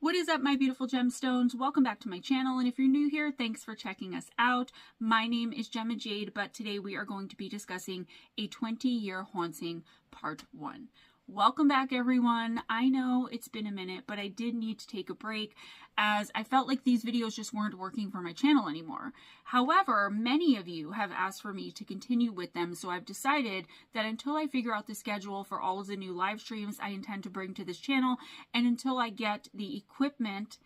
What is up, my beautiful gemstones? Welcome back to my channel, and if you're new here, thanks for checking us out. My name is Gemma Jade, but today we are going to be discussing a 20-year haunting part 1. Welcome back, everyone. I know it's been a minute, but I did need to take a break as I felt like these videos just weren't working for my channel anymore. However, many of you have asked for me to continue with them, so I've decided that until I figure out the schedule for all of the new live streams I intend to bring to this channel, and until I get the equipment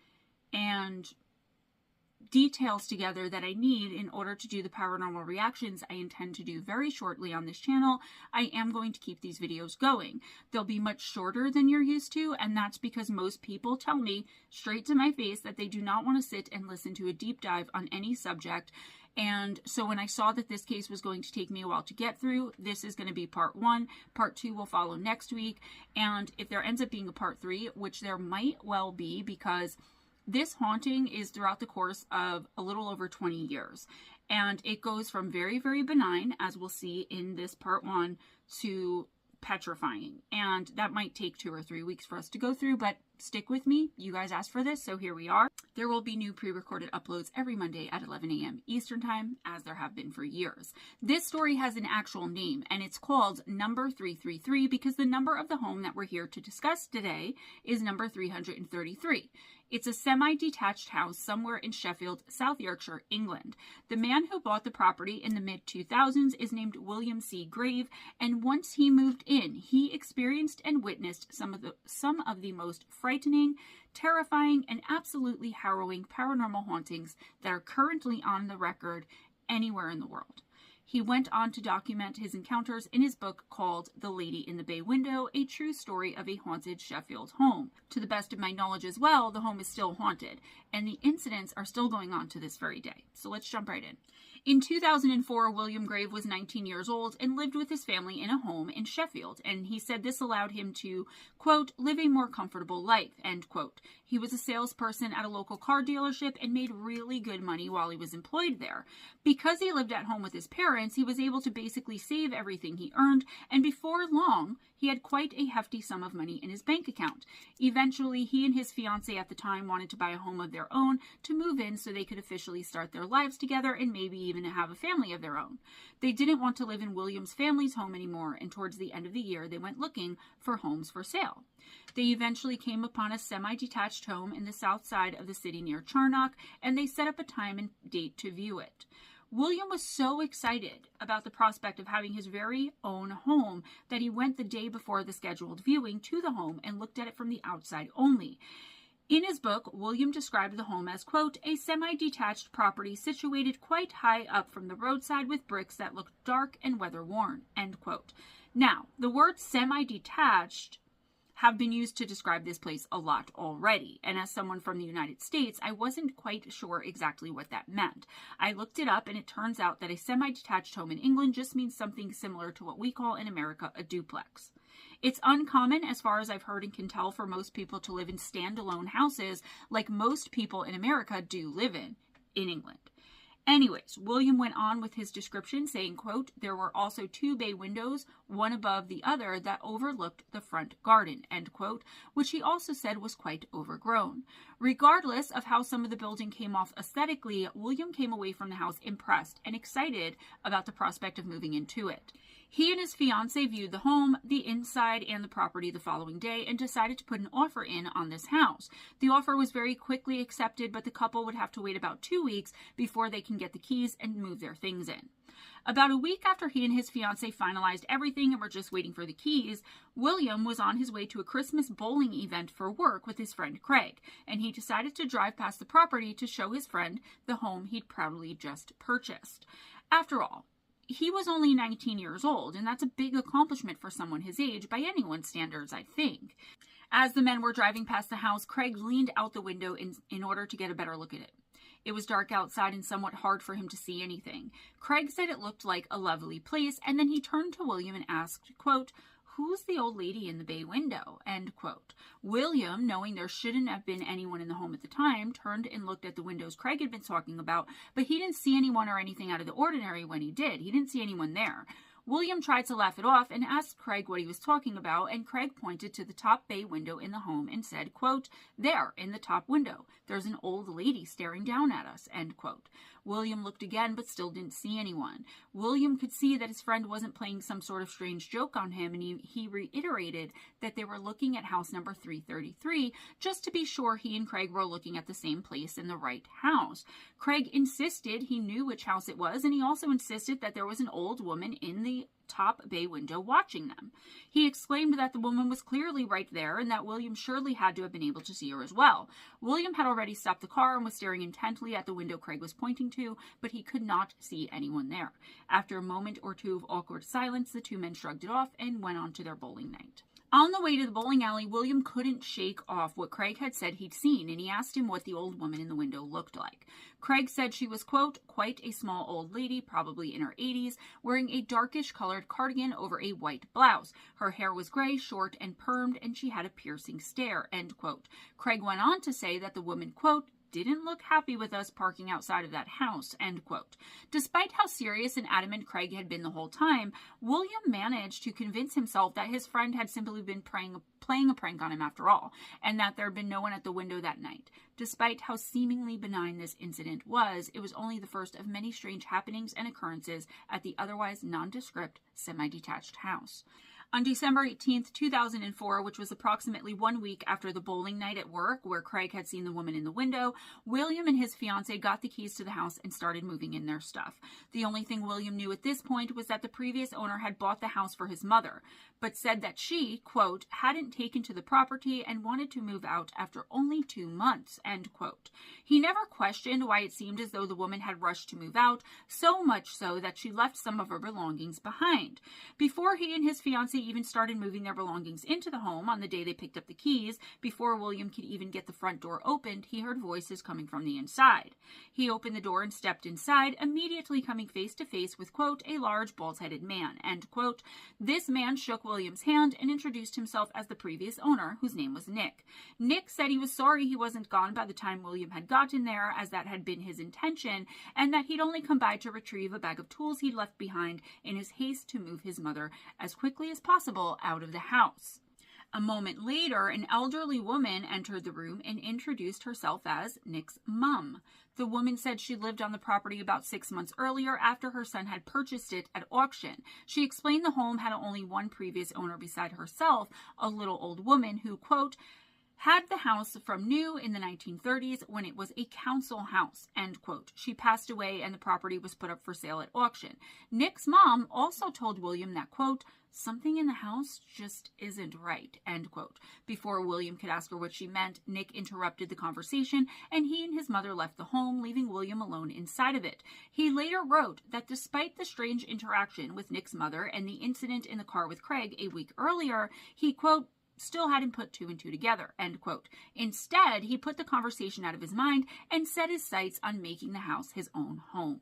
and details together that I need in order to do the paranormal reactions I intend to do very shortly on this channel, I am going to keep these videos going. They'll be much shorter than you're used to, and that's because most people tell me straight to my face that they do not want to sit and listen to a deep dive on any subject. And so when I saw that this case was going to take me a while to get through, this is going to be part 1. Part 2 will follow next week. And if there ends up being a part 3, which there might well be, because this haunting is throughout the course of a little over 20 years. And it goes from very, very benign, as we'll see in this part 1, to petrifying. And that might take 2 or 3 weeks for us to go through, but stick with me. You guys asked for this, so here we are. There will be new pre-recorded uploads every Monday at 11 a.m. Eastern Time, as there have been for years. This story has an actual name, and it's called Number 333 because the number of the home that we're here to discuss today is number 333. It's a semi-detached house somewhere in Sheffield, South Yorkshire, England. The man who bought the property in the mid-2000s is named William C. Grave, and once he moved in, he experienced and witnessed some of the most frightening, terrifying, and absolutely harrowing paranormal hauntings that are currently on the record anywhere in the world. He went on to document his encounters in his book called The Lady in the Bay Window, a true story of a haunted Sheffield home. To the best of my knowledge as well, the home is still haunted, and the incidents are still going on to this very day. So let's jump right in. In 2004, William Grave was 19 years old and lived with his family in a home in Sheffield, and he said this allowed him to, quote, live a more comfortable life, end quote. He was a salesperson at a local car dealership and made really good money while he was employed there. Because he lived at home with his parents, he was able to basically save everything he earned, and before long, he had quite a hefty sum of money in his bank account. Eventually, he and his fiancée at the time wanted to buy a home of their own to move in so they could officially start their lives together and maybe even have a family of their own. They didn't want to live in William's family's home anymore, and towards the end of the year, they went looking for homes for sale. They eventually came upon a semi-detached home in the south side of the city near Charnock, and they set up a time and date to view it. William was so excited about the prospect of having his very own home that he went the day before the scheduled viewing to the home and looked at it from the outside only. In his book, William described the home as, quote, a semi-detached property situated quite high up from the roadside with bricks that looked dark and weather-worn, end quote. Now, the word semi-detached have been used to describe this place a lot already, and as someone from the United States, I wasn't quite sure exactly what that meant. I looked it up, and it turns out that a semi-detached home in England just means something similar to what we call in America a duplex. It's uncommon, as far as I've heard and can tell, for most people to live in standalone houses like most people in America do live in England. Anyways, William went on with his description saying, quote, there were also 2 bay windows, one above the other, that overlooked the front garden, end quote, which he also said was quite overgrown. Regardless of how some of the building came off aesthetically, William came away from the house impressed and excited about the prospect of moving into it. He and his fiancée viewed the home, the inside, and the property the following day and decided to put an offer in on this house. The offer was very quickly accepted, but the couple would have to wait about 2 weeks before they can get the keys and move their things in. About a week after he and his fiancée finalized everything and were just waiting for the keys, William was on his way to a Christmas bowling event for work with his friend Craig, and he decided to drive past the property to show his friend the home he'd proudly just purchased. After all, he was only 19 years old, and that's a big accomplishment for someone his age by anyone's standards, I think. As the men were driving past the house, Craig leaned out the window in order to get a better look at it. It was dark outside and somewhat hard for him to see anything. Craig said it looked like a lovely place, and then he turned to William and asked, quote, who's the old lady in the bay window, end quote. William, knowing there shouldn't have been anyone in the home at the time, turned and looked at the windows Craig had been talking about, but he didn't see anyone or anything out of the ordinary when he did. He didn't see anyone there. William tried to laugh it off and asked Craig what he was talking about, and Craig pointed to the top bay window in the home and said, quote, "There, in the top window, there's an old lady staring down at us," end quote. William looked again, but still didn't see anyone. William could see that his friend wasn't playing some sort of strange joke on him, and he reiterated that they were looking at house number 333, just to be sure he and Craig were looking at the same place in the right house. Craig insisted he knew which house it was, and he also insisted that there was an old woman in the top bay window watching them. He exclaimed that the woman was clearly right there and that William surely had to have been able to see her as well. William had already stopped the car and was staring intently at the window Craig was pointing to, but he could not see anyone there. After a moment or two of awkward silence, the two men shrugged it off and went on to their bowling night. On the way to the bowling alley, William couldn't shake off what Craig had said he'd seen, and he asked him what the old woman in the window looked like. Craig said she was, quote, "quite a small old lady, probably in her 80s, wearing a darkish colored cardigan over a white blouse. Her hair was gray, short, and permed, and she had a piercing stare," end quote. Craig went on to say that the woman, quote, "didn't look happy with us parking outside of that house," end quote. Despite how serious and adamant Craig had been the whole time, William managed to convince himself that his friend had simply been playing a prank on him after all, and that there had been no one at the window that night. Despite how seemingly benign this incident was, it was only the first of many strange happenings and occurrences at the otherwise nondescript, semi-detached house. On December 18th, 2004, which was approximately 1 week after the bowling night at work where Craig had seen the woman in the window, William and his fiancée got the keys to the house and started moving in their stuff. The only thing William knew at this point was that the previous owner had bought the house for his mother, but said that she, quote, "hadn't taken to the property and wanted to move out after only 2 months," end quote. He never questioned why it seemed as though the woman had rushed to move out, so much so that she left some of her belongings behind. Before he and his fiancée even started moving their belongings into the home on the day they picked up the keys, before William could even get the front door opened, he heard voices coming from the inside. He opened the door and stepped inside, immediately coming face to face with, quote, "a large bald-headed man," end quote. This man shook William's hand and introduced himself as the previous owner, whose name was Nick. Nick said he was sorry he wasn't gone by the time William had gotten there, as that had been his intention, and that he'd only come by to retrieve a bag of tools he'd left behind in his haste to move his mother as quickly as possible out of the house. A moment later, an elderly woman entered the room and introduced herself as Nick's mom. The woman said she lived on the property about 6 months earlier after her son had purchased it at auction. She explained the home had only one previous owner beside herself, a little old woman who, quote, "had the house from new in the 1930s when it was a council house," end quote. She passed away and the property was put up for sale at auction. Nick's mom also told William that, quote, "something in the house just isn't right," end quote. Before William could ask her what she meant, Nick interrupted the conversation and he and his mother left the home, leaving William alone inside of it. He later wrote that despite the strange interaction with Nick's mother and the incident in the car with Craig a week earlier, he, quote, "still hadn't put 2 and 2 together," end quote. Instead, he put the conversation out of his mind and set his sights on making the house his own home.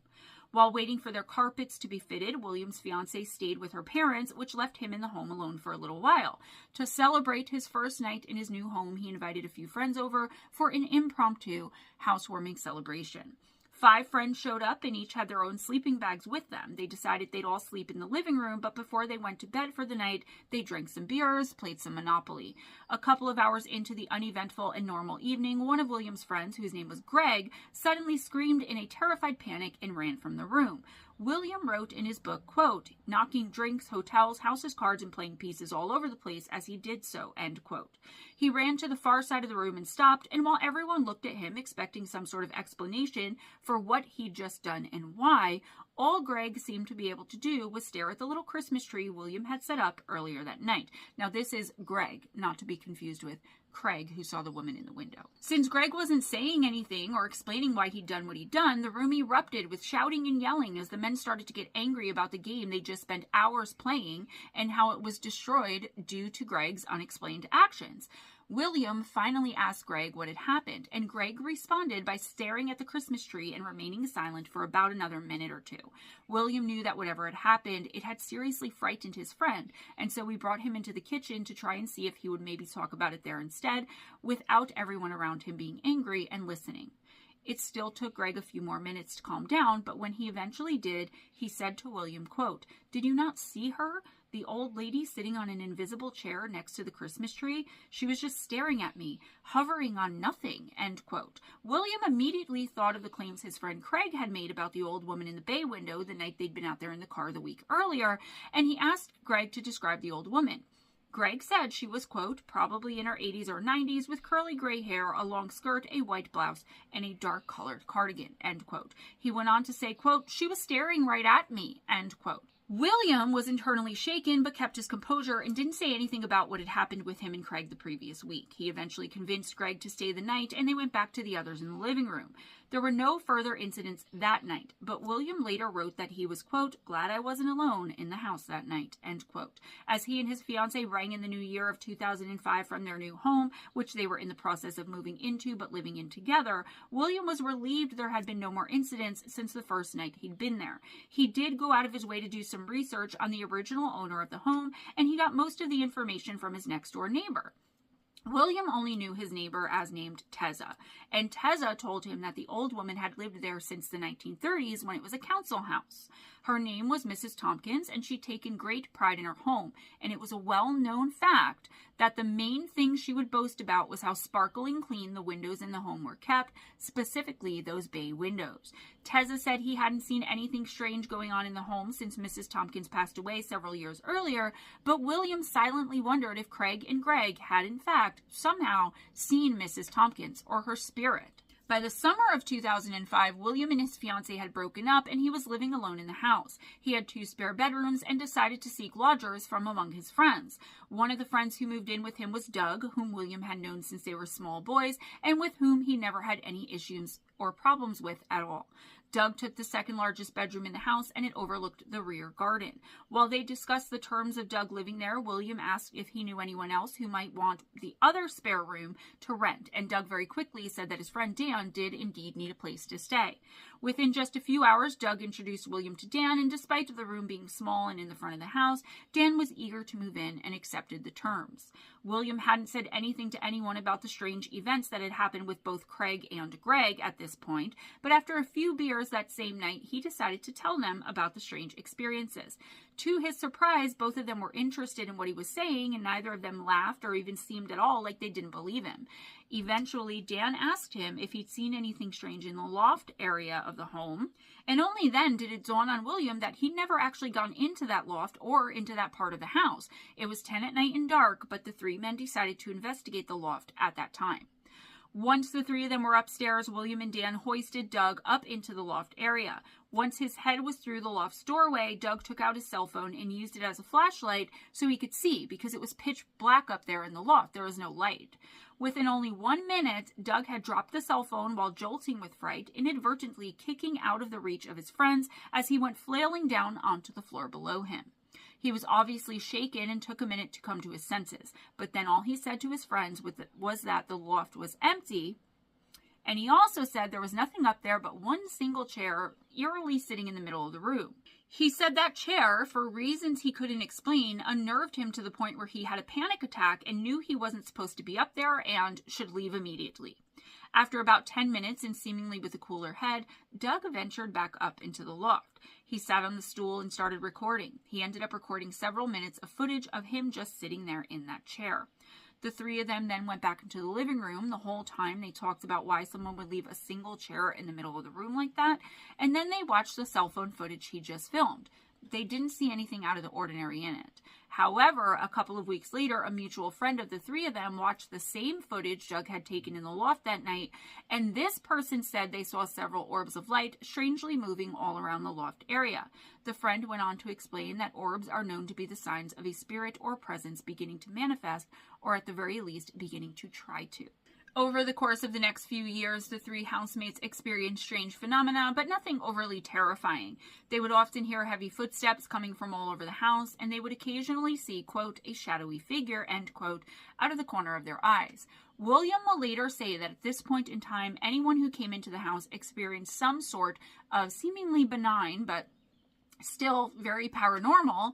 While waiting for their carpets to be fitted, William's fiancée stayed with her parents, which left him in the home alone for a little while. To celebrate his first night in his new home, he invited a few friends over for an impromptu housewarming celebration. 5 friends showed up and each had their own sleeping bags with them. They decided they'd all sleep in the living room, but before they went to bed for the night, they drank some beers, played some Monopoly. A couple of hours into the uneventful and normal evening, one of William's friends, whose name was Greg, suddenly screamed in a terrified panic and ran from the room. William wrote in his book, quote, "knocking drinks, hotels, houses, cards, and playing pieces all over the place as he did so," end quote. He ran to the far side of the room and stopped, and while everyone looked at him expecting some sort of explanation for what he'd just done and why, all Greg seemed to be able to do was stare at the little Christmas tree William had set up earlier that night. Now, this is Greg, not to be confused with Craig, who saw the woman in the window. Since Greg wasn't saying anything or explaining why he'd done what he'd done, the room erupted with shouting and yelling as the men started to get angry about the game they just spent hours playing and how it was destroyed due to Greg's unexplained actions. William finally asked Greg what had happened, and Greg responded by staring at the Christmas tree and remaining silent for about another minute or 2. William knew that whatever had happened, it had seriously frightened his friend, and so we brought him into the kitchen to try and see if he would maybe talk about it there instead, without everyone around him being angry and listening. It still took Greg a few more minutes to calm down, but when he eventually did, he said to William, quote, "Did you not see her? The old lady sitting on an invisible chair next to the Christmas tree? She was just staring at me, hovering on nothing," end quote. William immediately thought of the claims his friend Craig had made about the old woman in the bay window the night they'd been out there in the car the week earlier, and he asked Greg to describe the old woman. Greg said she was, quote, "probably in her 80s or 90s with curly gray hair, a long skirt, a white blouse, and a dark-colored cardigan," end quote. He went on to say, quote, "She was staring right at me," end quote. William was internally shaken but kept his composure and didn't say anything about what had happened with him and Craig the previous week. He eventually convinced Greg to stay the night, and they went back to the others in the living room. There were no further incidents that night, but William later wrote that he was, quote, "glad I wasn't alone in the house that night," end quote. As he and his fiancée rang in the new year of 2005 from their new home, which they were in the process of moving into but living in together, William was relieved there had been no more incidents since the first night he'd been there. He did go out of his way to do some research on the original owner of the home, and he got most of the information from his next door neighbor. William only knew his neighbor as named Tessa, and Tessa told him that the old woman had lived there since the 1930s when it was a council house. Her name was Mrs. Tompkins, and she'd taken great pride in her home, and it was a well-known fact that the main thing she would boast about was how sparkling clean the windows in the home were kept, specifically those bay windows. Tessa said he hadn't seen anything strange going on in the home since Mrs. Tompkins passed away several years earlier, but William silently wondered if Craig and Greg had in fact somehow seen Mrs. Tompkins or her spirit. By the summer of 2005, William and his fiancée had broken up and he was living alone in the house. He had 2 spare bedrooms and decided to seek lodgers from among his friends. One of the friends who moved in with him was Doug, whom William had known since they were small boys and with whom he never had any issues or problems with at all. Doug took the second largest bedroom in the house, and it overlooked the rear garden. While they discussed the terms of Doug living there, William asked if he knew anyone else who might want the other spare room to rent, and Doug very quickly said that his friend Dan did indeed need a place to stay. Within just a few hours, Doug introduced William to Dan, and despite the room being small and in the front of the house, Dan was eager to move in and accepted the terms. William hadn't said anything to anyone about the strange events that had happened with both Craig and Greg at this point, but after a few beers that same night, he decided to tell them about the strange experiences. To his surprise, both of them were interested in what he was saying, and neither of them laughed or even seemed at all like they didn't believe him. Eventually, Dan asked him if he'd seen anything strange in the loft area of the home, and only then did it dawn on William that he'd never actually gone into that loft or into that part of the house. It was 10 at night and dark, but the 3 men decided to investigate the loft at that time. Once the 3 of them were upstairs, William and Dan hoisted Doug up into the loft area. Once his head was through the loft's doorway, Doug took out his cell phone and used it as a flashlight so he could see, because it was pitch black up there in the loft. There was no light. Within only 1 minute, Doug had dropped the cell phone while jolting with fright, inadvertently kicking out of the reach of his friends as he went flailing down onto the floor below him. He was obviously shaken and took a minute to come to his senses, but then all he said to his friends was that the loft was empty, and he also said there was nothing up there but one single chair eerily sitting in the middle of the room. He said that chair, for reasons he couldn't explain, unnerved him to the point where he had a panic attack and knew he wasn't supposed to be up there and should leave immediately. After about 10 minutes and seemingly with a cooler head, Doug ventured back up into the loft. He sat on the stool and started recording. He ended up recording several minutes of footage of him just sitting there in that chair. The 3 of them then went back into the living room. The whole time they talked about why someone would leave a single chair in the middle of the room like that, and then they watched the cell phone footage he just filmed. They didn't see anything out of the ordinary in it. However, a couple of weeks later, a mutual friend of the 3 of them watched the same footage Doug had taken in the loft that night, and this person said they saw several orbs of light strangely moving all around the loft area. The friend went on to explain that orbs are known to be the signs of a spirit or presence beginning to manifest, or at the very least, beginning to try to. Over the course of the next few years, the 3 housemates experienced strange phenomena, but nothing overly terrifying. They would often hear heavy footsteps coming from all over the house, and they would occasionally see, quote, a shadowy figure, end quote, out of the corner of their eyes. William will later say that at this point in time, anyone who came into the house experienced some sort of seemingly benign, but still very paranormal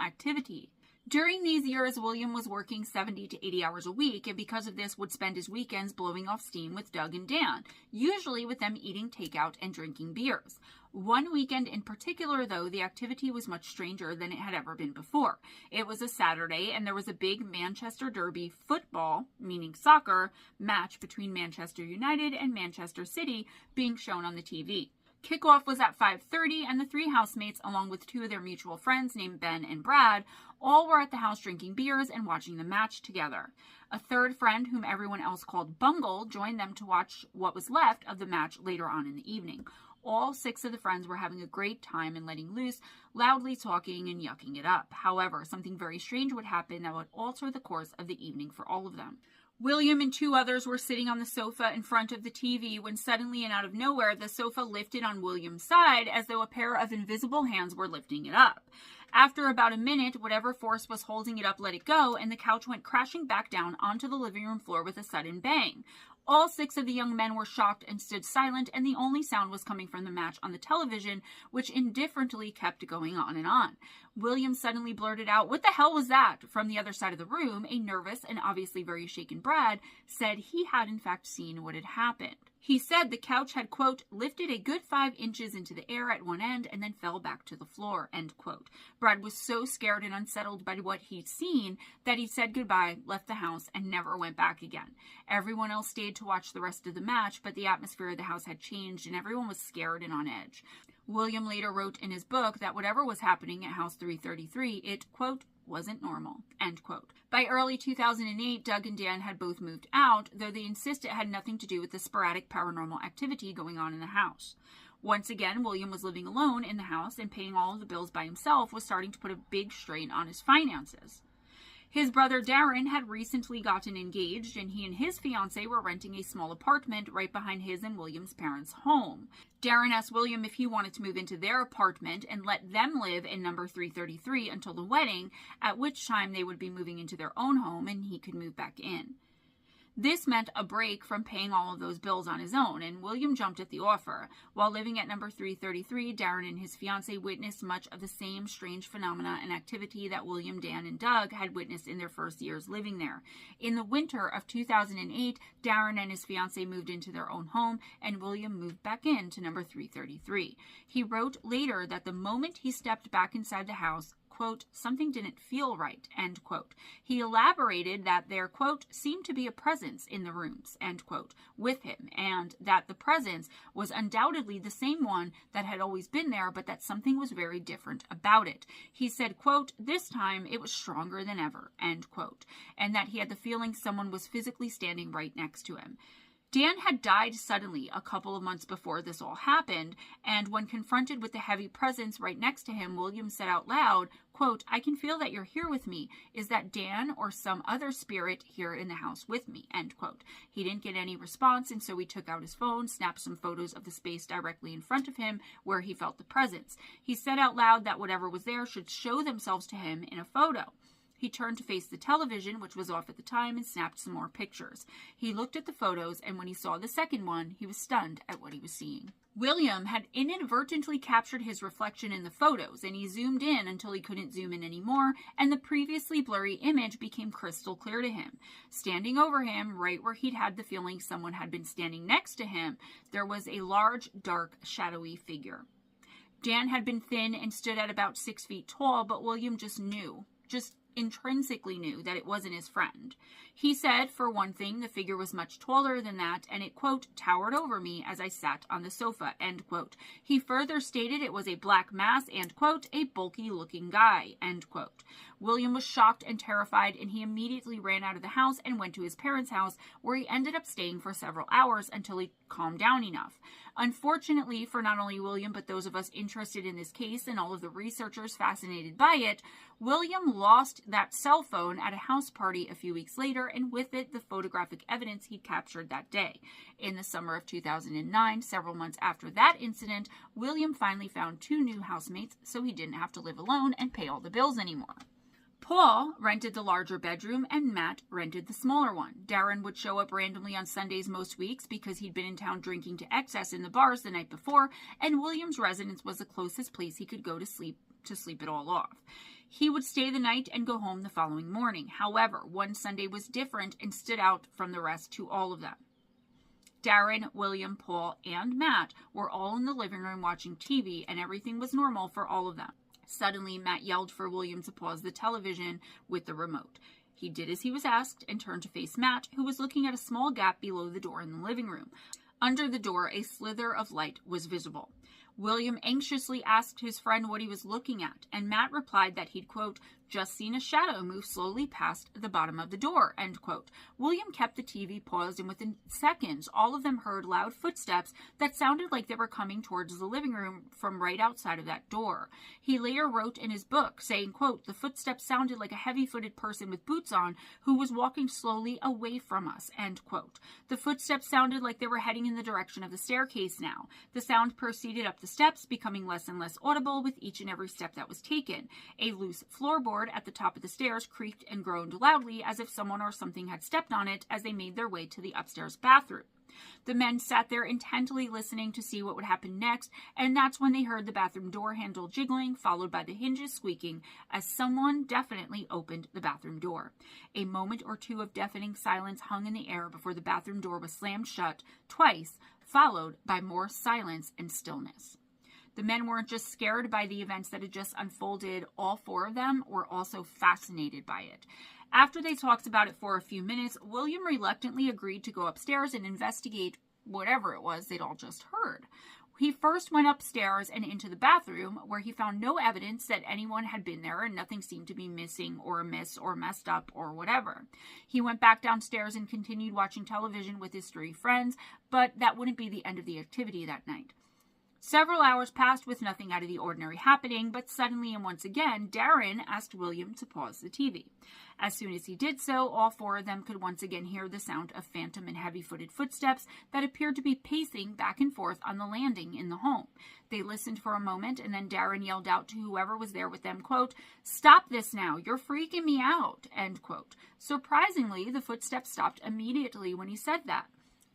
activity. During these years, William was working 70 to 80 hours a week, and because of this would spend his weekends blowing off steam with Doug and Dan, usually with them eating takeout and drinking beers. One weekend in particular, though, the activity was much stranger than it had ever been before. It was a Saturday, and there was a big Manchester Derby football, meaning soccer, match between Manchester United and Manchester City being shown on the TV. Kickoff was at 5:30, and the three housemates, along with two of their mutual friends named Ben and Brad, all were at the house drinking beers and watching the match together. A third friend, whom everyone else called Bungle, joined them to watch what was left of the match later on in the evening. All six of the friends were having a great time and letting loose, loudly talking and yucking it up. However, something very strange would happen that would alter the course of the evening for all of them. William and two others were sitting on the sofa in front of the TV when suddenly and out of nowhere, the sofa lifted on William's side as though a pair of invisible hands were lifting it up. After about a minute, whatever force was holding it up let it go, and the couch went crashing back down onto the living room floor with a sudden bang. All six of the young men were shocked and stood silent, and the only sound was coming from the match on the television, which indifferently kept going on and on. William suddenly blurted out, "What the hell was that?" From the other side of the room, a nervous and obviously very shaken Brad said he had in fact seen what had happened. He said the couch had, quote, lifted a good 5 inches into the air at one end and then fell back to the floor, end quote. Brad was so scared and unsettled by what he'd seen that he said goodbye, left the house, and never went back again. Everyone else stayed to watch the rest of the match, but the atmosphere of the house had changed and everyone was scared and on edge. William later wrote in his book that whatever was happening at House 333, it, quote, wasn't normal, end quote. By early 2008, Doug and Dan had both moved out, though they insist it had nothing to do with the sporadic paranormal activity going on in the house. Once again, William was living alone in the house, and paying all of the bills by himself was starting to put a big strain on his finances. His brother Darren had recently gotten engaged, and he and his fiancée were renting a small apartment right behind his and William's parents' home. Darren asked William if he wanted to move into their apartment and let them live in number 333 until the wedding, at which time they would be moving into their own home and he could move back in. This meant a break from paying all of those bills on his own, and William jumped at the offer. While living at number 333, Darren and his fiancée witnessed much of the same strange phenomena and activity that William, Dan, and Doug had witnessed in their first years living there. In the winter of 2008, Darren and his fiancée moved into their own home, and William moved back in to number 333. He wrote later that the moment he stepped back inside the house, quote, something didn't feel right, end quote. He elaborated that there, quote, seemed to be a presence in the rooms, end quote, with him, and that the presence was undoubtedly the same one that had always been there, but that something was very different about it. He said, quote, this time it was stronger than ever, end quote, and that he had the feeling someone was physically standing right next to him. Dan had died suddenly a couple of months before this all happened, and when confronted with the heavy presence right next to him, William said out loud, quote, I can feel that you're here with me. Is that Dan or some other spirit here in the house with me, end quote. He didn't get any response, and so he took out his phone, snapped some photos of the space directly in front of him where he felt the presence. He said out loud that whatever was there should show themselves to him in a photo. He turned to face the television, which was off at the time, and snapped some more pictures. He looked at the photos, and when he saw the second one, he was stunned at what he was seeing. William had inadvertently captured his reflection in the photos, and he zoomed in until he couldn't zoom in anymore, and the previously blurry image became crystal clear to him. Standing over him, right where he'd had the feeling someone had been standing next to him, there was a large, dark, shadowy figure. Dan had been thin and stood at about 6 feet tall, but William just intrinsically knew that it wasn't his friend. He said, for one thing, the figure was much taller than that, and it, quote, towered over me as I sat on the sofa, end quote. He further stated it was a black mass and, quote, a bulky-looking guy, end quote. William was shocked and terrified, and he immediately ran out of the house and went to his parents' house, where he ended up staying for several hours until he calmed down enough. Unfortunately for not only William, but those of us interested in this case and all of the researchers fascinated by it, William lost that cell phone at a house party a few weeks later, and with it, the photographic evidence he captured that day. In the summer of 2009, several months after that incident, William finally found 2 new housemates, so he didn't have to live alone and pay all the bills anymore. Paul rented the larger bedroom, and Matt rented the smaller one. Darren would show up randomly on Sundays most weeks because he'd been in town drinking to excess in the bars the night before, and William's residence was the closest place he could go to sleep it all off. He would stay the night and go home the following morning. However, one Sunday was different and stood out from the rest to all of them. Darren, William, Paul, and Matt were all in the living room watching TV, and everything was normal for all of them. Suddenly, Matt yelled for William to pause the television with the remote. He did as he was asked and turned to face Matt, who was looking at a small gap below the door in the living room. Under the door, a slither of light was visible. William anxiously asked his friend what he was looking at, and Matt replied that he'd, quote, just seen a shadow move slowly past the bottom of the door, end quote. William kept the TV paused, and within seconds, all of them heard loud footsteps that sounded like they were coming towards the living room from right outside of that door. He later wrote in his book, saying, quote, the footsteps sounded like a heavy-footed person with boots on who was walking slowly away from us, end quote. The footsteps sounded like they were heading in the direction of the staircase now. The sound proceeded up the steps, becoming less and less audible with each and every step that was taken. A loose floorboard at the top of the stairs creaked and groaned loudly as if someone or something had stepped on it as they made their way to the upstairs bathroom. The men sat there intently listening to see what would happen next, and that's when they heard the bathroom door handle jiggling, followed by the hinges squeaking as someone definitely opened the bathroom door. A moment or two of deafening silence hung in the air before the bathroom door was slammed shut twice, followed by more silence and stillness. The men weren't just scared by the events that had just unfolded. All four of them were also fascinated by it. After they talked about it for a few minutes, William reluctantly agreed to go upstairs and investigate whatever it was they'd all just heard. He first went upstairs and into the bathroom, where he found no evidence that anyone had been there and nothing seemed to be missing or amiss or messed up or whatever. He went back downstairs and continued watching television with his three friends, but that wouldn't be the end of the activity that night. Several hours passed with nothing out of the ordinary happening, but suddenly and once again, Darren asked William to pause the TV. As soon as he did so, all four of them could once again hear the sound of phantom and heavy-footed footsteps that appeared to be pacing back and forth on the landing in the home. They listened for a moment, and then Darren yelled out to whoever was there with them, quote, stop this now, you're freaking me out, end quote. Surprisingly, the footsteps stopped immediately when he said that.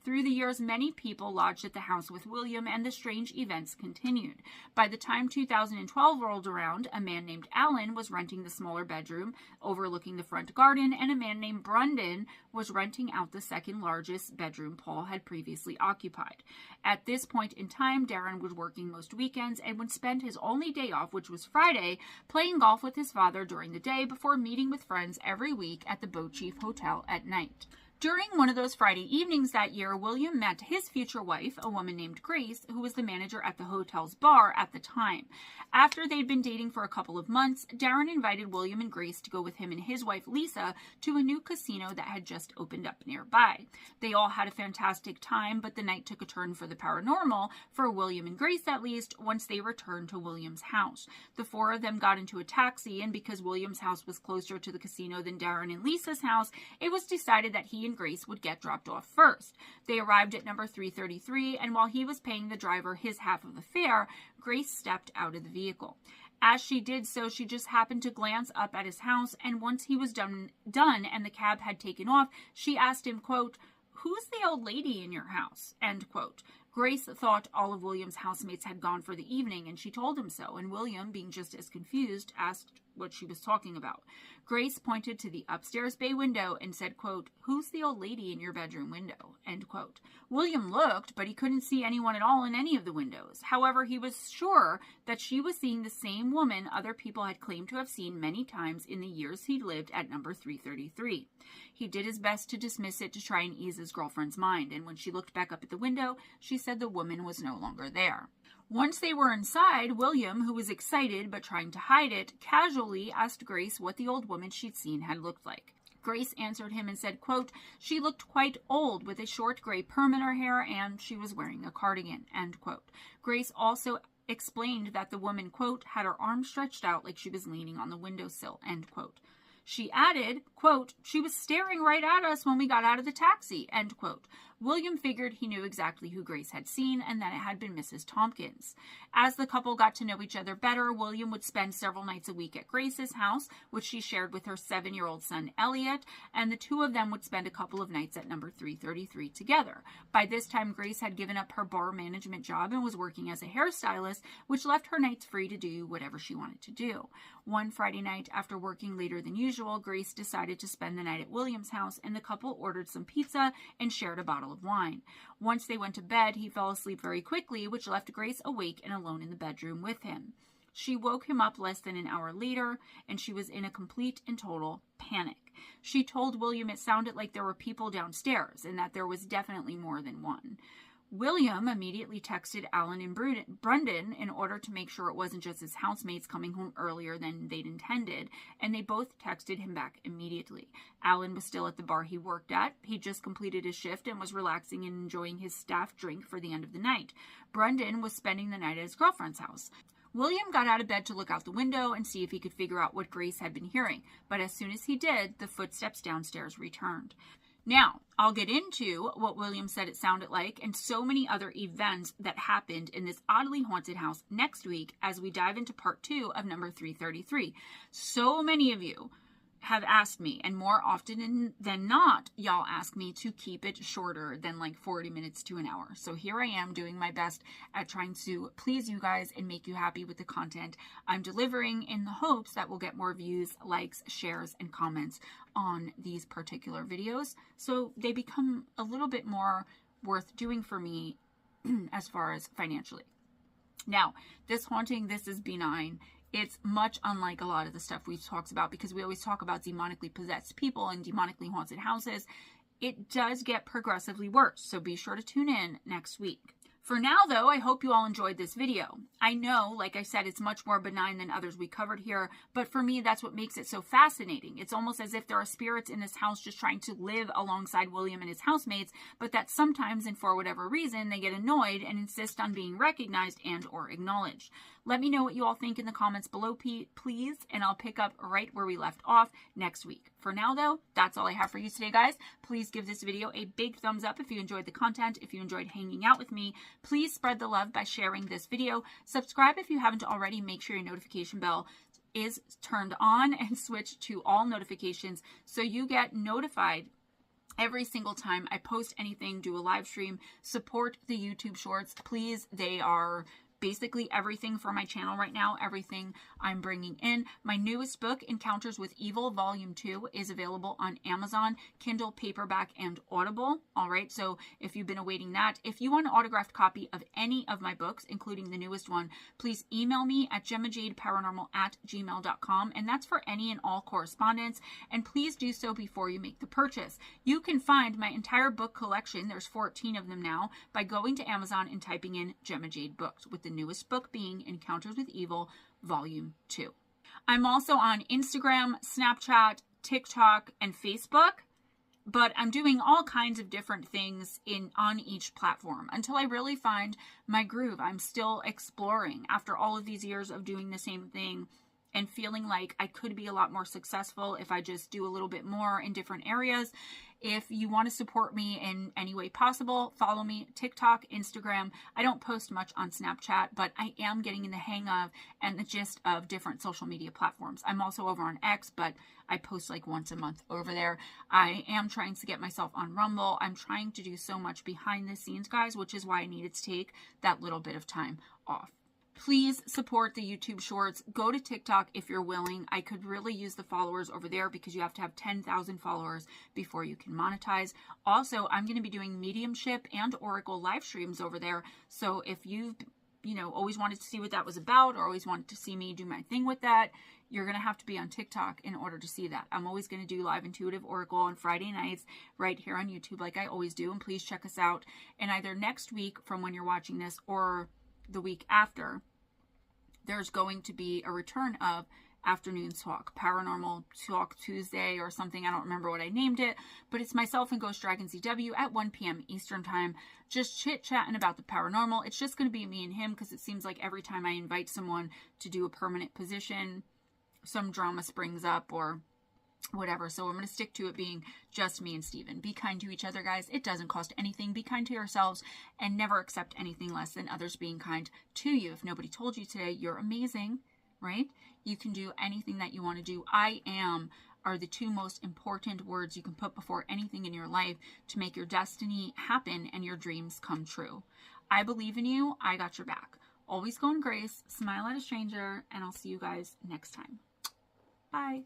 Through the years, many people lodged at the house with William, and the strange events continued. By the time 2012 rolled around, a man named Alan was renting the smaller bedroom overlooking the front garden, and a man named Brendan was renting out the second largest bedroom Paul had previously occupied. At this point in time, Darren was working most weekends and would spend his only day off, which was Friday, playing golf with his father during the day before meeting with friends every week at the Boat Chief Hotel at night. During one of those Friday evenings that year, William met his future wife, a woman named Grace, who was the manager at the hotel's bar at the time. After they'd been dating for a couple of months, Darren invited William and Grace to go with him and his wife, Lisa, to a new casino that had just opened up nearby. They all had a fantastic time, but the night took a turn for the paranormal, for William and Grace at least, once they returned to William's house. The four of them got into a taxi, and because William's house was closer to the casino than Darren and Lisa's house, it was decided that he and Grace would get dropped off first. They arrived at number 333, and while he was paying the driver his half of the fare, Grace stepped out of the vehicle. As she did so, she just happened to glance up at his house, and once he was done and the cab had taken off, she asked him, quote, who's the old lady in your house, end quote. Grace thought all of William's housemates had gone for the evening, and she told him so, and William, being just as confused, asked what she was talking about. Grace pointed to the upstairs bay window and said, quote, who's the old lady in your bedroom window, end quote. William looked, but he couldn't see anyone at all in any of the windows. However, he was sure that she was seeing the same woman other people had claimed to have seen many times in the years he'd lived at number 333. He did his best to dismiss it to try and ease his girlfriend's mind, and when she looked back up at the window, she said the woman was no longer there. Once they were inside, William, who was excited but trying to hide it, casually asked Grace what the old woman she'd seen had looked like. Grace answered him and said, quote, she looked quite old with a short gray perm in her hair, and she was wearing a cardigan, end quote. Grace also explained that the woman, quote, had her arms stretched out like she was leaning on the windowsill, end quote. She added, quote, she was staring right at us when we got out of the taxi, end quote. William figured he knew exactly who Grace had seen and that it had been Mrs. Tompkins. As the couple got to know each other better, William would spend several nights a week at Grace's house, which she shared with her 7-year-old son Elliot, and the two of them would spend a couple of nights at number 333 together. By this time, Grace had given up her bar management job and was working as a hairstylist, which left her nights free to do whatever she wanted to do. One Friday night, after working later than usual, Grace decided to spend the night at William's house, and the couple ordered some pizza and shared a bottle of wine. Once they went to bed, he fell asleep very quickly, which left Grace awake and alone in the bedroom with him. She woke him up less than an hour later, and she was in a complete and total panic. She told William it sounded like there were people downstairs and that there was definitely more than one. William immediately texted Alan and Brendan in order to make sure it wasn't just his housemates coming home earlier than they'd intended, and they both texted him back immediately. Alan was still at the bar he worked at. He'd just completed his shift and was relaxing and enjoying his staff drink for the end of the night. Brendan was spending the night at his girlfriend's house. William got out of bed to look out the window and see if he could figure out what Grace had been hearing, but as soon as he did, the footsteps downstairs returned. Now, I'll get into what William said it sounded like and so many other events that happened in this oddly haunted house next week as we dive into part 2 of number 333. So many of you have asked me, and more often than not, y'all ask me to keep it shorter than like 40 minutes to an hour. So here I am doing my best at trying to please you guys and make you happy with the content I'm delivering in the hopes that we'll get more views, likes, shares, and comments on these particular videos. So they become a little bit more worth doing for me as far as financially. Now, this haunting, this is benign. It's much unlike a lot of the stuff we've talked about because we always talk about demonically possessed people and demonically haunted houses. It does get progressively worse, so be sure to tune in next week. For now, though, I hope you all enjoyed this video. I know, like I said, it's much more benign than others we covered here, but for me, that's what makes it so fascinating. It's almost as if there are spirits in this house just trying to live alongside William and his housemates, but that sometimes, and for whatever reason, they get annoyed and insist on being recognized and or acknowledged. Let me know what you all think in the comments below, please, and I'll pick up right where we left off next week. For now, though, that's all I have for you today, guys. Please give this video a big thumbs up if you enjoyed the content, if you enjoyed hanging out with me. Please spread the love by sharing this video. Subscribe if you haven't already. Make sure your notification bell is turned on and switch to all notifications so you get notified every single time I post anything, do a live stream. Support the YouTube shorts, please. They are basically everything for my channel right now, everything I'm bringing in. My newest book, Encounters with Evil, Volume 2, is available on Amazon, Kindle, paperback, and Audible. All right, so if you've been awaiting that, if you want an autographed copy of any of my books, including the newest one, please email me at GemmaJadeParanormal@gmail.com, and that's for any and all correspondence, and please do so before you make the purchase. You can find my entire book collection, there's 14 of them now, by going to Amazon and typing in Gemma Jade Books, with the newest book being Encounters with Evil, Volume 2. I'm also on Instagram, Snapchat, TikTok, and Facebook, but I'm doing all kinds of different things on each platform until I really find my groove. I'm still exploring after all of these years of doing the same thing and feeling like I could be a lot more successful if I just do a little bit more in different areas. If you want to support me in any way possible, follow me, TikTok, Instagram. I don't post much on Snapchat, but I am getting in the hang of and the gist of different social media platforms. I'm also over on X, but I post like once a month over there. I am trying to get myself on Rumble. I'm trying to do so much behind the scenes, guys, which is why I needed to take that little bit of time off. Please support the YouTube shorts. Go to TikTok if you're willing. I could really use the followers over there because you have to have 10,000 followers before you can monetize. Also, I'm going to be doing mediumship and oracle live streams over there. So if you've, always wanted to see what that was about or always wanted to see me do my thing with that, you're going to have to be on TikTok in order to see that. I'm always going to do live intuitive oracle on Friday nights right here on YouTube like I always do. And please check us out. And either next week from when you're watching this or the week after, there's going to be a return of Afternoon Talk, Paranormal Talk Tuesday or something. I don't remember what I named it, but it's myself and Ghost Dragon CW at 1 p.m. Eastern Time, just chit-chatting about the paranormal. It's just going to be me and him because it seems like every time I invite someone to do a permanent position, some drama springs up or whatever. So I'm going to stick to it being just me and Steven. Be kind to each other, guys. It doesn't cost anything. Be kind to yourselves and never accept anything less than others being kind to you. If nobody told you today, you're amazing, right? You can do anything that you want to do. I am are the two most important words you can put before anything in your life to make your destiny happen and your dreams come true. I believe in you. I got your back. Always go in grace, smile at a stranger, and I'll see you guys next time. Bye.